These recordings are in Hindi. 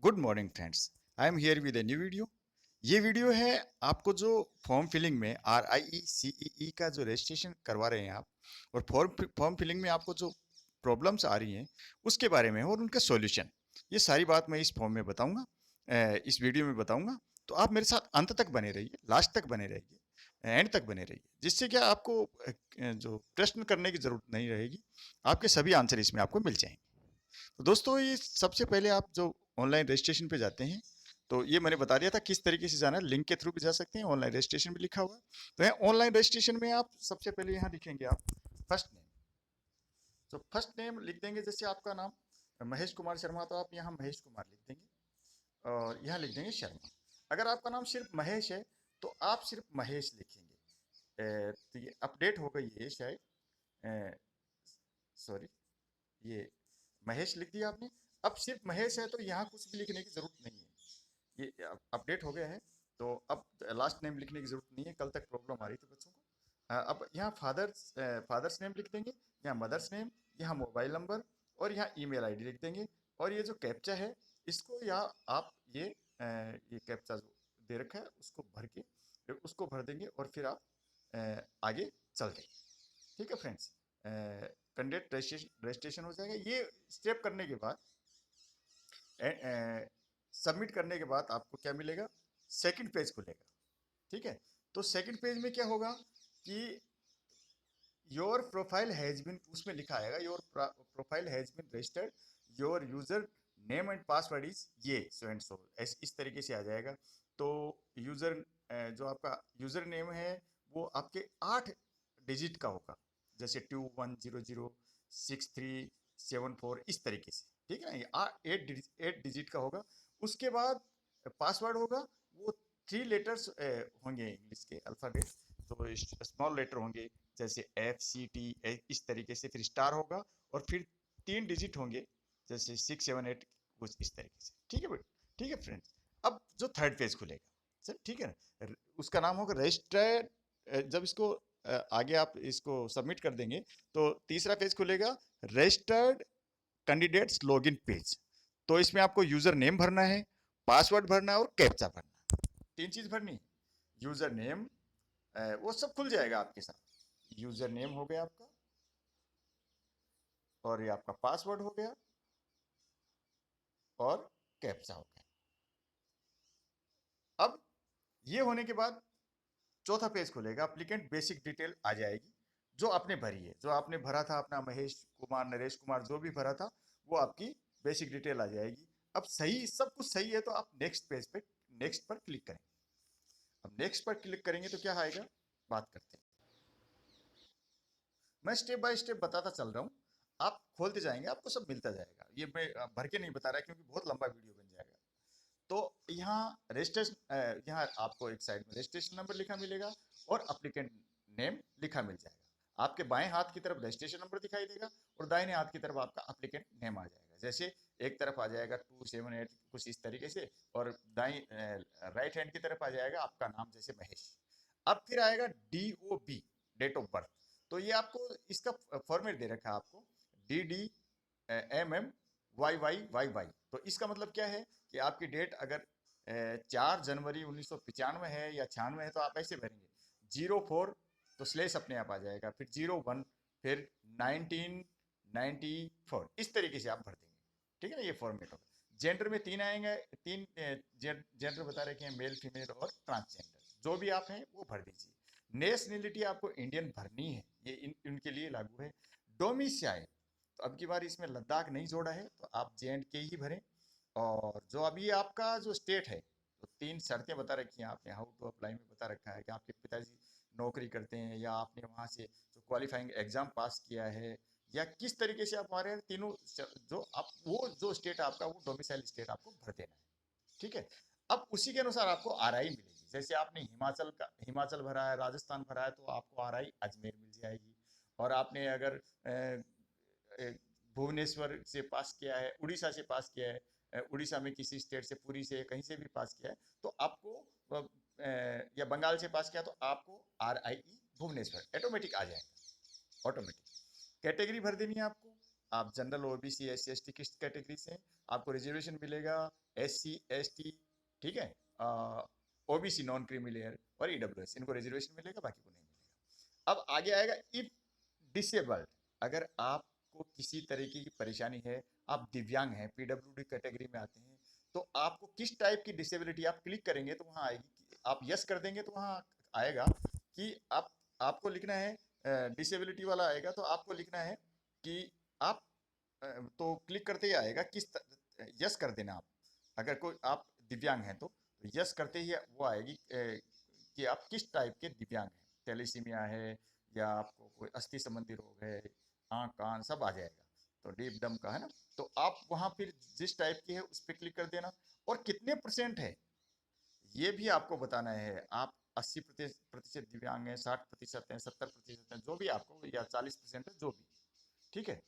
Good morning friends. I am here with a new video. ये वीडियो है आपको जो फॉर्म फिलिंग में RIE CEE का जो रजिस्ट्रेशन करवा रहे हैं आप, और फॉर्म फिलिंग में आपको जो प्रॉब्लम्स आ रही हैं उसके बारे में और उनका सॉल्यूशन। ये सारी बात मैं इस फॉर्म में बताऊंगा, इस वीडियो में बताऊंगा। तो आप मेरे साथ अंत तक बने रहिए, लास्ट तक बने रहिए, एंड तक बने रहिए, जिससे क्या आपको जो प्रश्न करने की जरूरत नहीं रहेगी, आपके सभी आंसर इसमें आपको मिल जाएंगे। तो दोस्तों, ये सबसे पहले आप जो ऑनलाइन रजिस्ट्रेशन पे जाते हैं, तो ये मैंने बता दिया था किस तरीके से जाना है। लिंक के थ्रू भी जा सकते हैं, ऑनलाइन रजिस्ट्रेशन भी लिखा हुआ है। तो यहाँ ऑनलाइन रजिस्ट्रेशन में आप सबसे पहले यहाँ लिखेंगे आप फर्स्ट नेम। तो फर्स्ट नेम लिख देंगे, जैसे आपका नाम महेश कुमार शर्मा, तो आप यहाँ महेश कुमार लिख देंगे और यहाँ लिख देंगे शर्मा। अगर आपका नाम सिर्फ महेश है तो आप सिर्फ महेश लिखेंगे। तो ये अपडेट हो गई है शायद, सॉरी, ये महेश लिख दिया आपने। अब सिर्फ महेश है तो यहाँ कुछ भी लिखने की जरूरत नहीं है, ये अपडेट हो गया है। तो अब लास्ट नेम लिखने की जरूरत नहीं है, कल तक प्रॉब्लम आ रही थी बच्चों को। अब यहाँ फादर्स नेम लिख देंगे, यहाँ मदर्स नेम, यहाँ मोबाइल नंबर और यहाँ ईमेल आईडी लिख देंगे। और ये जो कैप्चा है इसको यहाँ आप ये कैप्चा जो दे रखा है उसको भर के उसको भर देंगे और फिर आप आगे चल देंगे। ठीक है फ्रेंड्स, कैंडिडेट रजिस्ट्रेशन हो जाएगा। ये स्टेप करने के बाद, सबमिट करने के बाद आपको क्या मिलेगा, सेकंड पेज खुलेगा। ठीक है, तो सेकंड पेज में क्या होगा कि योर प्रोफाइल हैज बीन, उसमें लिखा आएगा your profile has been registered, your user name and password is ये सो एंड सो, इस तरीके से आ जाएगा। तो यूजर जो आपका यूजर नेम है वो आपके 8 डिजिट का होगा, जैसे 21006374 इस तरीके से। ठीक है ना, ये 8 डिजिट का होगा। उसके बाद पासवर्ड होगा, वो 3 लेटर्स होंगे इंग्लिश के अल्फ़ाबेट। तो स्मॉल लेटर होंगे, जैसे FCT, इस तरीके से, फिर स्टार होगा और फिर 3 डिजिट होंगे, जैसे 678, कुछ इस तरीके से। ठीक है बेटा, ठीक है फ्रेंड्स। अब जो थर्ड पेज खुलेगा, सर ठीक है ना, उसका नाम होगा रजिस्टर्ड। जब इसको आगे आप इसको सबमिट कर देंगे तो तीसरा पेज खुलेगा, रजिस्टर्ड कैंडिडेट्स लॉगिन पेज। तो इसमें आपको यूजर नेम भरना है, पासवर्ड भरना है और कैप्चा भरना है। 3 चीज भरनी है। यूजर नेम, वो सब खुल जाएगा आपके साथ। यूजर नेम हो गया आपका, और ये आपका पासवर्ड हो गया, और कैप्चा हो गया। अब ये होने के बाद चौथा पेज खुलेगा, एप्लीकेंट बेसिक डिटेल आ जाएगी, जो आपने भरी है, जो आपने भरा था अपना महेश कुमार, नरेश कुमार, जो भी भरा था वो आपकी बेसिक डिटेल आ जाएगी। अब सही, सब कुछ सही है तो आप नेक्स्ट पेज पे, नेक्स्ट पर क्लिक करें। अब नेक्स्ट पर क्लिक करेंगे तो क्या आएगा, बात करते हैं। मैं स्टेप बाय स्टेप बताता चल रहा हूँ, आप खोलते जाएंगे आपको सब मिलता जाएगा। ये मैं भर के नहीं बता रहा क्योंकि बहुत लंबा वीडियो बन जाएगा। तो यहाँ रजिस्ट्रेशन, यहाँ आपको एक साइड में रजिस्ट्रेशन नंबर लिखा मिलेगा और अप्लीकेंट नेम लिखा मिल जाएगा। आपके बाएं हाथ की तरफ रजिस्ट्रेशन नंबर दिखाई देगा और दाहिने हाथ की तरफ आपका अप्लीकेंट नेम आ जाएगा। जैसे एक तरफ आ जाएगा 278, कुछ इस तरीके से, और दाई राइट हैंड की तरफ आ जाएगा आपका नाम, जैसे महेश। अब फिर आएगा DOB, डेट ऑफ बर्थ। तो ये आपको इसका फॉर्मेट दे रखा है आपको, DDMM YYYY। तो इसका मतलब क्या है कि आपकी डेट अगर 4 जनवरी 1995 है या 96 है तो आप ऐसे भरेंगे, 04 तो स्लेस अपने आप आ जाएगा, फिर 01, फिर 1994, इस तरीके से आप भर देंगे। ठीक है ना, ये फॉर्मेट होगा। जेंडर में 3 आएंगे, 3 जेंडर बता रखे हैं, मेल, फीमेल और ट्रांसजेंडर, जो भी आप हैं वो भर दीजिए। नेशनलिटी आपको इंडियन भरनी है, ये इनके लिए लागू है। डोमिसाइल, तो अब की बार इसमें लद्दाख नहीं जोड़ा है तो आप JNK ही भरें। और जो अभी आपका जो स्टेट है, तो 3 शर्तें बता रखी हैं आपने, हाउ टू अप्लाई में बता रखा है कि आपके पिताजी नौकरी करते हैं या आपने वहाँ से जो क्वालिफाइंग एग्जाम पास किया है, या किस तरीके से आप हमारे तीनों जो आप, वो जो स्टेट आपका वो डोमिसाइल स्टेट आपको भर देना है। ठीक है, अब उसी के अनुसार आपको RI मिलेगी। जैसे आपने हिमाचल भरा है, राजस्थान भरा है, तो आपको RI अजमेर मिल जाएगी। और आपने अगर भुवनेश्वर से पास किया है, उड़ीसा से पास किया है, उड़ीसा में किसी स्टेट से, पुरी से, कहीं से भी पास किया है, तो आपको या बंगाल से पास किया तो आपको RIE भुवनेश्वर ऑटोमेटिक आ जाएगा, ऑटोमेटिक। कैटेगरी भर देनी है आपको, आप जनरल, ओबीसी, एससी एसटी किस कैटेगरी से हैं, आपको रिजर्वेशन मिलेगा। एससी एसटी, ठीक है, ओबीसी नॉन क्रीमी लेयर और ईडब्ल्यूएस, इनको रिजर्वेशन मिलेगा, बाकी को नहीं मिलेगा। अब आगे आएगा इफ डिसेबल्ड, अगर आपको किसी तरीके की परेशानी है, आप दिव्यांग हैं, पीडब्ल्यूडी कैटेगरी में आते हैं, तो आपको किस टाइप की डिसेबिलिटी, आप क्लिक करेंगे तो वहां आएगी, आप यस कर देंगे तो वहां आएगा कि आपको लिखना है, डिसेबिलिटी वाला आएगा तो आपको लिखना है कि आप तो क्लिक करते ही आएगा यस कर देना आप, अगर कोई आप दिव्यांग हैं तो यस करते ही वो आएगी कि आप किस टाइप के दिव्यांग हैं, थैलेसीमिया है या आपको कोई अस्थि संबंधी रोग है, आँख कान सब आ जाएगा, तो डीप डम का है ना, तो आप वहां फिर जिस टाइप की है उस पर क्लिक कर देना। और कितने परसेंट है ये भी आपको बताना है, आप 80% दिव्यांग हैं, 60% हैं, 70% हैं, जो भी आपको, या 40% है, जो भी, ठीक है।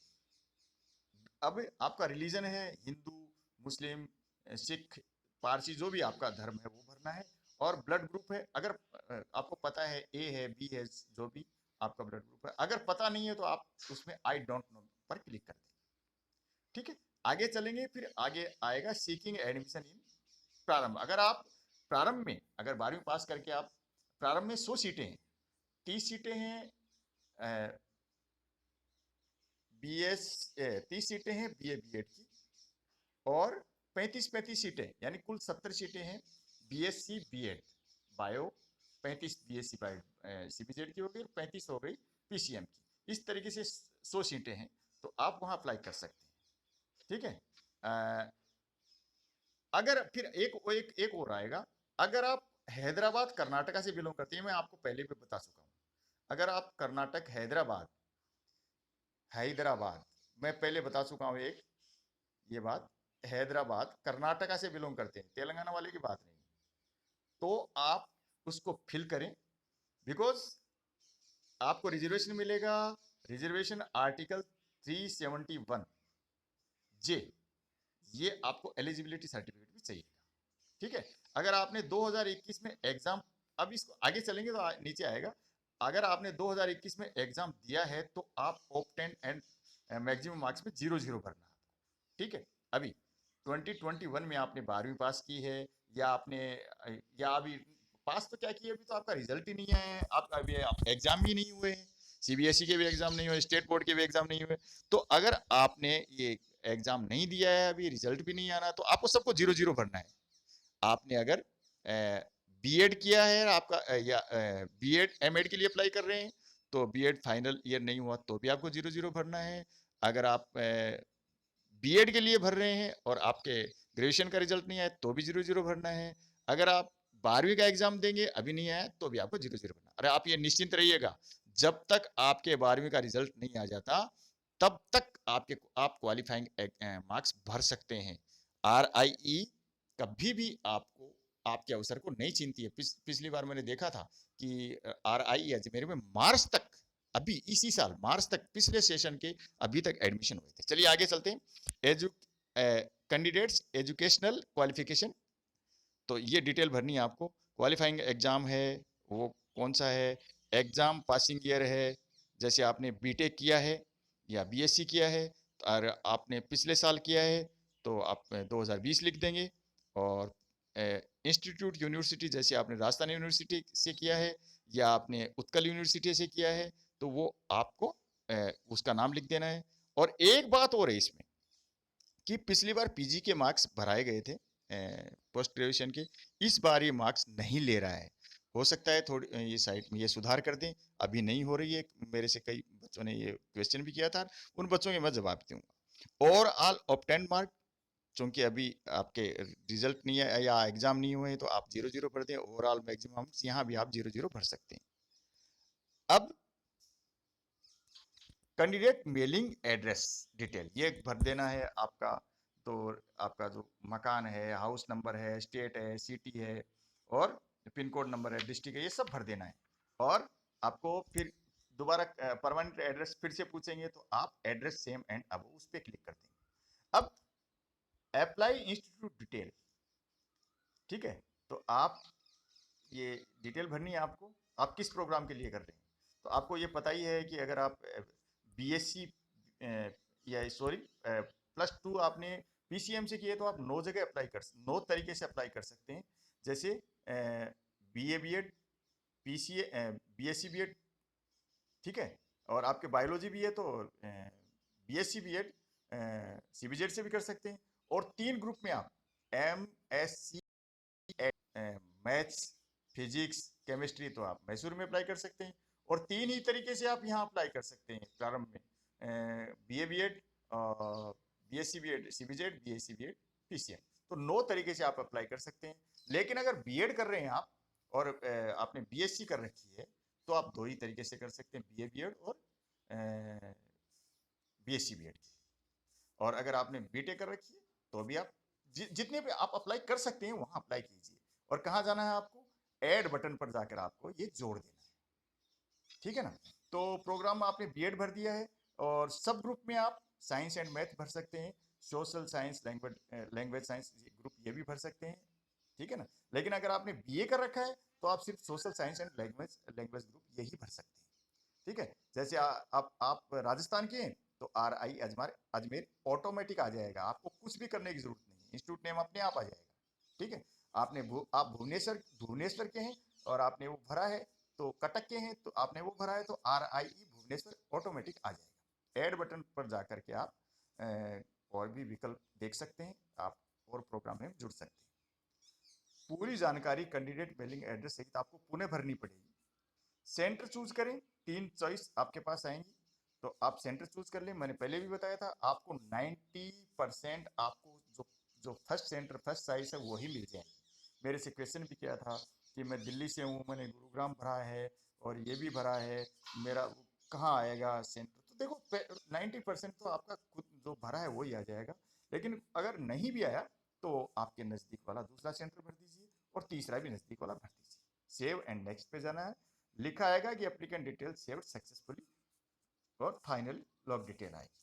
अब आपका रिलीजन है हिंदू, मुस्लिम, सिख, पारसी, जो भी आपका धर्म है वो भरना है। और ब्लड ग्रुप है, अगर आपको पता है ए है, बी है, जो भी आपका ब्लड ग्रुप है, अगर पता नहीं है तो आप उसमें आई डोंट नो पर क्लिक कर दें, ठीक है। आगे चलेंगे, फिर आगे आएगा सीकिंग एडमिशन इन प्रारंभ। अगर आप प्रारंभ में, अगर 12वीं पास करके आप प्रारंभ में 100 सीटें हैं, 30 सीटें हैं बीएस, 30 सीटें हैं बीए बीएड की, और 35 सीटें, यानी कुल 70 सीटें हैं BSc BEd bio, 35 BSc bio CBZ की हो गई, 35 हो गई पीसीएम की, इस तरीके से 100 सीटें हैं, तो आप वहां अप्लाई कर सकते हैं, ठीक है। अगर फिर एक और आएगा, अगर आप हैदराबाद कर्नाटका से बिलोंग करते हैं, मैं आपको पहले भी बता चुका हूं, अगर आप कर्नाटक हैदराबाद, हैदराबाद मैं पहले बता चुका हूं एक ये बात, हैदराबाद कर्नाटका से बिलोंग करते हैं, तेलंगाना वाले की बात नहीं, तो आप उसको फिल करें, बिकॉज आपको रिजर्वेशन मिलेगा, रिजर्वेशन आर्टिकल 371 जे, ये आपको एलिजिबिलिटी सर्टिफिकेट भी चाहिए, ठीक है। अगर आपने 2021 में एग्जाम, अब इसको आगे चलेंगे तो नीचे आएगा, अगर आपने 2021 में एग्जाम दिया है तो आप ऑप्टेंड एंड मैक्सिमम मार्क्स में 0 0 भरना, ठीक है। अभी 2021 में आपने 12वीं पास की है, या आपने, या अभी पास तो क्या किया, अभी तो आपका रिजल्ट ही नहीं है, आप अभी एग्जाम भी नहीं हुए हैं, सीबीएसई के भी एग्जाम नहीं हुए, स्टेट बोर्ड के भी एग्जाम नहीं हुए, तो अगर आपने ये एग्जाम नहीं दिया है, अभी रिजल्ट भी नहीं आना, तो आपको सबको 0 0 भरना है। आपने अगर बीएड किया है आपका, या बीएड एमएड के लिए अप्लाई कर रहे हैं, तो बीएड फाइनल ईयर नहीं हुआ तो भी आपको 0 0 भरना है। अगर आप बीएड के लिए भर रहे हैं और आपके ग्रेजुएशन का रिजल्ट नहीं आया तो भी 0 0 भरना है। अगर आप 12वीं का एग्जाम देंगे अभी नहीं आया तो भी आपको 0 0 भरना। अरे आप ये निश्चिंत रहिएगा, जब तक आपके 12वीं का रिजल्ट नहीं आ जाता तब तक आप क्वालिफाइंग मार्क्स भर सकते हैं। RIE कभी भी आपको आपके अवसर को नहीं छीनती है। पिछली बार मैंने देखा था कि RIE अजमेर में मार्च तक, अभी इसी साल मार्च तक, पिछले सेशन के अभी तक एडमिशन हुए थे। चलिए आगे चलते हैं। कैंडिडेट्स एजुकेशनल क्वालिफिकेशन, तो ये डिटेल भरनी है आपको। क्वालिफाइंग एग्जाम है वो कौन सा है, एग्जाम पासिंग ईयर है, जैसे आपने बीटेक किया है या बीएससी किया है और आपने पिछले साल किया है तो आप 2020 लिख देंगे। और इंस्टीट्यूट यूनिवर्सिटी, जैसे आपने राजस्थान यूनिवर्सिटी से किया है या आपने उत्कल यूनिवर्सिटी से किया है तो वो आपको उसका नाम लिख देना है। और एक बात और है इसमें कि पिछली बार पीजी के मार्क्स भराए गए थे पोस्ट ग्रेजुएशन के, इस बार ये मार्क्स नहीं ले रहा है। हो सकता है थोड़ी ये साइट में ये सुधार कर दें, अभी नहीं हो रही है। मेरे से कई बच्चों ने ये क्वेश्चन भी किया था, उन बच्चों के मैं जवाब दूंगा। ओवरऑल ऑब्टेन्ड मार्क, चूंकि अभी आपके रिजल्ट नहीं है या एग्जाम नहीं हुए हैं तो आप 0 0 भर दें। ओवरऑल मैक्सिमम यहाँ भी आप 0 0 भर सकते हैं। अब कैंडिडेट मेलिंग एड्रेस डिटेल ये भर देना है आपका, तो आपका जो मकान है, हाउस नंबर है, स्टेट है, सिटी है और पिन कोड नंबर है, डिस्ट्रिक्ट है, ये सब भर देना है। और आपको फिर दोबारा परमानेंट एड्रेस फिर से पूछेंगे तो आप एड्रेस सेम एंड अब उस पर क्लिक कर देंगे। अब अप्लाई इंस्टीट्यूट डिटेल, ठीक है, तो आप ये डिटेल भरनी है आपको, आप किस प्रोग्राम के लिए कर रहे हैं। तो आपको ये पता ही है कि अगर आप बीएससी या सॉरी +2 आपने पीसीएम से किए तो आप 9 जगह अप्लाई 9 तरीके से अप्लाई कर सकते हैं। जैसे BA BEd, PCA, BSc BEd, ठीक है। और आपके बायोलॉजी भी है तो बीएससी बीएड सीबीजेड से भी कर सकते हैं। और 3 ग्रुप में आप एमएससी मैथ्स, फिजिक्स, केमिस्ट्री तो आप मैसूर में अप्लाई कर सकते हैं। और 3 ही तरीके से आप यहाँ अप्लाई कर सकते हैं प्रारंभ में, BA BEd, BSc BEd CBZ, BSc BEd PCM. तो 9 तरीके से आप अप्लाई कर सकते हैं। लेकिन अगर बीएड कर रहे हैं आप और आपने बीएससी कर रखी है तो आप 2 ही तरीके से कर सकते हैं, बीए बीएड और बीएससी बीएड की। और अगर आपने बीटेक कर रखी है तो भी आप जितने भी आप अप्लाई कर सकते हैं वहां अप्लाई कीजिए। और कहाँ जाना है आपको, ऐड बटन पर जाकर आपको ये जोड़ देना है, ठीक है ना। तो प्रोग्राम में आपने बीएड भर दिया है और सब ग्रुप में आप साइंस एंड मैथ भर सकते हैं, social science, language science group ये भी भर सकते हैं, ठीक है ना। लेकिन अगर आपने बीए कर रखा है तो आप सिर्फ social science and language language group यही भर सकते हैं, ठीक है। जैसे आप राजस्थान के हैं तो R I Ajmer Ajmer automatic आ जाएगा, आपको कुछ भी करने की जरूरत नहीं है, इंस्टीट्यूट नेम अपने आप आ जाएगा, ठीक है। आप भुवनेश्वर भुवनेश्वर के हैं और आपने वो भरा है, तो कटक के हैं तो आपने वो भरा है तो आर आई भुवनेश्वर ऑटोमेटिक आ जाएगा। ऐड बटन पर जाकर के आप और भी विकल्प देख सकते हैं, आप और प्रोग्राम में जुड़ सकते हैं। पूरी जानकारी कैंडिडेट मेलिंग एड्रेस सहित आपको पुनः भरनी पड़ेगी। सेंटर चूज करें, 3 चॉइस आपके पास आएंगी तो आप सेंटर चूज कर लें। मैंने पहले भी बताया था आपको 90% आपको जो जो फर्स्ट सेंटर फर्स्ट साइज है वही मिल जाएंगे। मेरे से क्वेश्चन भी किया था कि मैं दिल्ली से हूँ, मैंने गुरुग्राम भरा है और ये भी भरा है, मेरा कहाँ आएगा सेंटर। तो देखो 90% तो आपका खुद जो भरा है वही आ जाएगा। लेकिन अगर नहीं भी आया तो आपके नज़दीक वाला दूसरा सेंटर भर दीजिए और तीसरा भी नज़दीक वाला भर दीजिए। सेव एंड नेक्स्ट पे जाना है, लिखा आएगा कि एप्लीकेंट डिटेल सेव्ड सक्सेसफुली और फाइनल लॉग डिटेल आएगी।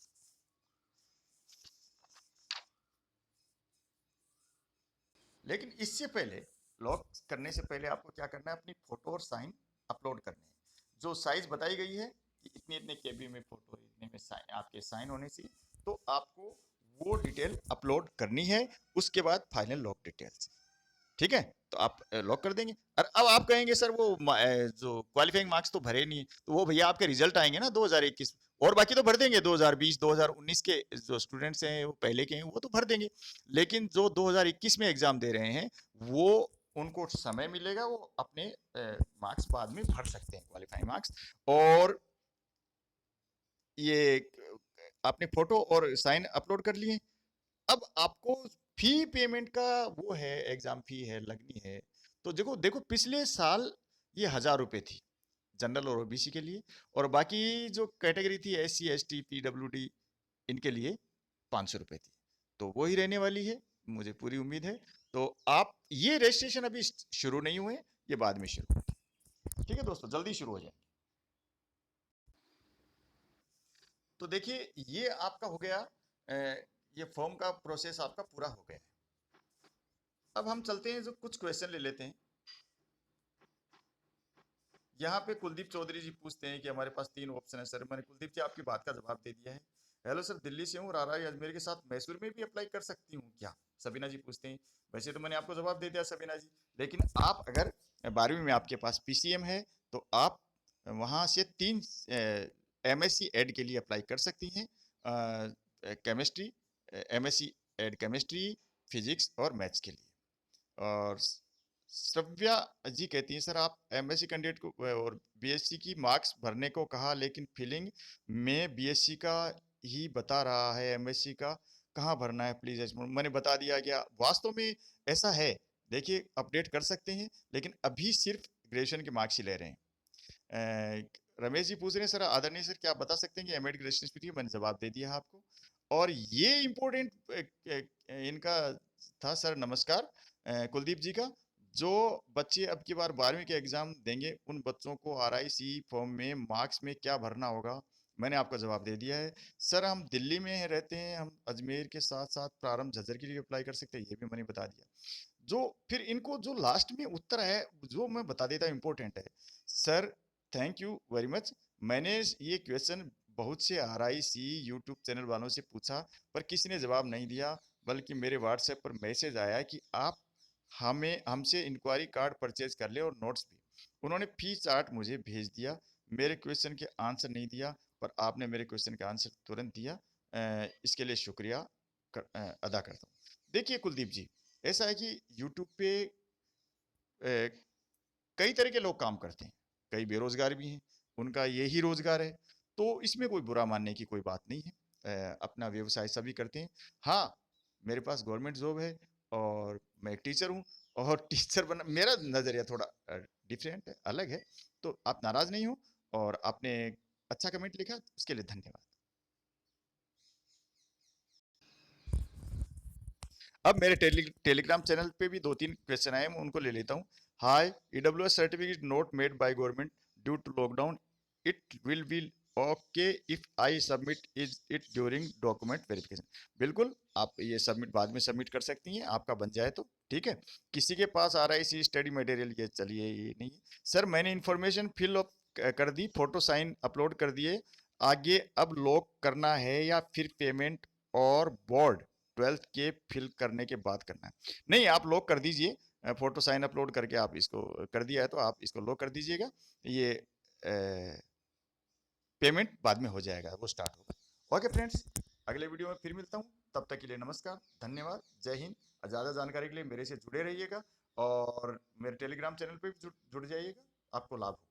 लेकिन इससे पहले लॉग करने से पहले आपको क्या करना है, अपनी फोटो और साइन अपलोड करने हैं। जो साइज बताई गई है कि इतने इतने केबी में फोटो, इतने में साइन, आपके साइन होने से, तो आपको वो डिटेल अपलोड करनी है। उसके बाद फाइनल लॉग डिटेल्स, ठीक है। तो आप लॉक कर देंगे। और अब आप कहेंगे सर वो जो क्वालिफाइंग मार्क्स तो भरे नहीं, तो वो भैया आपके रिजल्ट आएंगे ना 2021, और बाकी तो भर देंगे। 2020 2019 के जो स्टूडेंट्स हैं वो पहले के हैं वो तो भर देंगे। लेकिन जो 2021 में एग्जाम दे रहे हैं वो उनको समय मिलेगा, वो अपने मार्क्स बाद में भर सकते हैं, क्वालिफाइंग मार्क्स। और ये आपने फोटो और साइन अपलोड कर लिए। अब आपको फी पेमेंट का वो है, एग्जाम फी है लगनी है। तो देखो देखो पिछले साल ये 1,000 रुपए थी जनरल और ओबीसी के लिए, और बाकी जो कैटेगरी थी SC ST PWD इनके लिए 500 रुपए थी। तो वो ही रहने वाली है, मुझे पूरी उम्मीद है। तो आप ये रजिस्ट्रेशन अभी शुरू नहीं हुए, ये बाद में शुरू होंगे। ठीक है दोस्तों, जल्दी शुरू हो जाए। तो देखिए ये आपका हो गया, ये फॉर्म का प्रोसेस आपका पूरा हो गया। अब हम चलते हैं, जो कुछ क्वेश्चन ले लेते हैं। यहाँ पे कुलदीप चौधरी जी पूछते हैं कि हमारे पास 3 ऑप्शन है सर। मैंने कुलदीप जी आपकी बात का जवाब दे दिया है। हेलो सर, दिल्ली से हूँ, रारा अजमेर के साथ मैसूर में भी अप्लाई कर सकती हूँ क्या? सबीना जी पूछते हैं। वैसे तो मैंने आपको जवाब दे दिया सबीना जी, लेकिन आप अगर 12वीं में आपके पास पीसीएम है तो आप वहाँ से 3 MSc एड के लिए अप्लाई कर सकती हैं। Chemistry, MSc Ed chemistry, physics और मैथ्स के लिए। और श्रव्या जी कहती हैं सर आप MSc कैंडिडेट को और BSc की मार्क्स भरने को कहा, लेकिन फीलिंग में BSc का ही बता रहा है, MSc का कहाँ भरना है प्लीज। मैंने बता दिया क्या वास्तव में ऐसा है। देखिए अपडेट कर सकते हैं, लेकिन अभी सिर्फ ग्रेजुएशन के मार्क्स ही ले रहे हैं। रमेश जी पूछ रहे हैं सर आदरणीय सर क्या आप बता सकते हैं कि एमएड ग्रेजुएशन स्पीड, मैंने जवाब दे दिया है आपको। और ये इम्पोर्टेंट इनका था सर, नमस्कार कुलदीप जी का। जो बच्चे अब की बार 12वीं के एग्जाम देंगे उन बच्चों को RIC फॉर्म में मार्क्स में क्या भरना होगा, मैंने आपको जवाब दे दिया है। सर हम दिल्ली में रहते हैं, हम अजमेर के साथ साथ प्रारंभ झज्जर के लिए अप्लाई कर सकते हैं, ये भी मैंने बता दिया। जो फिर इनको जो लास्ट में उत्तर है जो मैं बता देता हूँ, इम्पोर्टेंट है। Sir thank you very much, मैंने ये क्वेश्चन बहुत से RIC यूट्यूब चैनल वालों से पूछा, पर किसी ने जवाब नहीं दिया, बल्कि मेरे व्हाट्सएप पर मैसेज आया कि आप हमें हमसे इंक्वायरी कार्ड परचेज कर ले और नोट्स भी। उन्होंने फी चार्ट मुझे भेज दिया, मेरे क्वेश्चन के आंसर नहीं दिया, पर आपने मेरे क्वेश्चन का आंसर तुरंत दिया। इसके लिए शुक्रिया अदा करता हूँ। देखिए कुलदीप जी, ऐसा है कि यूट्यूब पे कई तरह के लोग काम करते हैं, कई बेरोजगार भी हैं, उनका यही रोजगार है, तो इसमें कोई बुरा मानने की कोई बात नहीं है। अपना व्यवसाय सभी करते हैं। हाँ, मेरे पास गवर्नमेंट जॉब है और मैं एक टीचर हूँ, और टीचर बना मेरा नज़रिया थोड़ा डिफरेंट है, अलग है। तो आप नाराज नहीं हो, और आपने अच्छा कमेंट लिखा, उसके लिए धन्यवाद। अब मेरे टेलीग्राम चैनल पे भी 2-3 क्वेश्चन आए, मैं उनको ले लेता हूँ। Hi, EWS certificate not made by government due to lockdown, it will be okay if I submit is it during document verification. बिल्कुल, आप ये सबमिट बाद में सबमिट कर सकती हैं, आपका बन जाए तो ठीक है। किसी के पास RIC स्टडी मटेरियल, ये चलिए ये नहीं है। सर मैंने इन्फॉर्मेशन फिल अप कर दी, फोटो साइन अपलोड कर दिए, आगे अब लॉक करना है या फिर पेमेंट और बोर्ड 12th के फिल करने के बाद करना है? नहीं, आप लॉक कर दीजिए, फोटो साइन अपलोड करके आप इसको कर दिया है तो आप इसको लॉक कर दीजिएगा। ये पेमेंट बाद में हो जाएगा, वो स्टार्ट होगा। ओके फ्रेंड्स, अगले वीडियो में फिर मिलता हूँ, तब तक के लिए नमस्कार, धन्यवाद, जय हिंद। ज़्यादा जानकारी के लिए मेरे से जुड़े रहिएगा, और मेरे टेलीग्राम चैनल पे भी जुड़ जाइएगा, आपको लाभ होगा।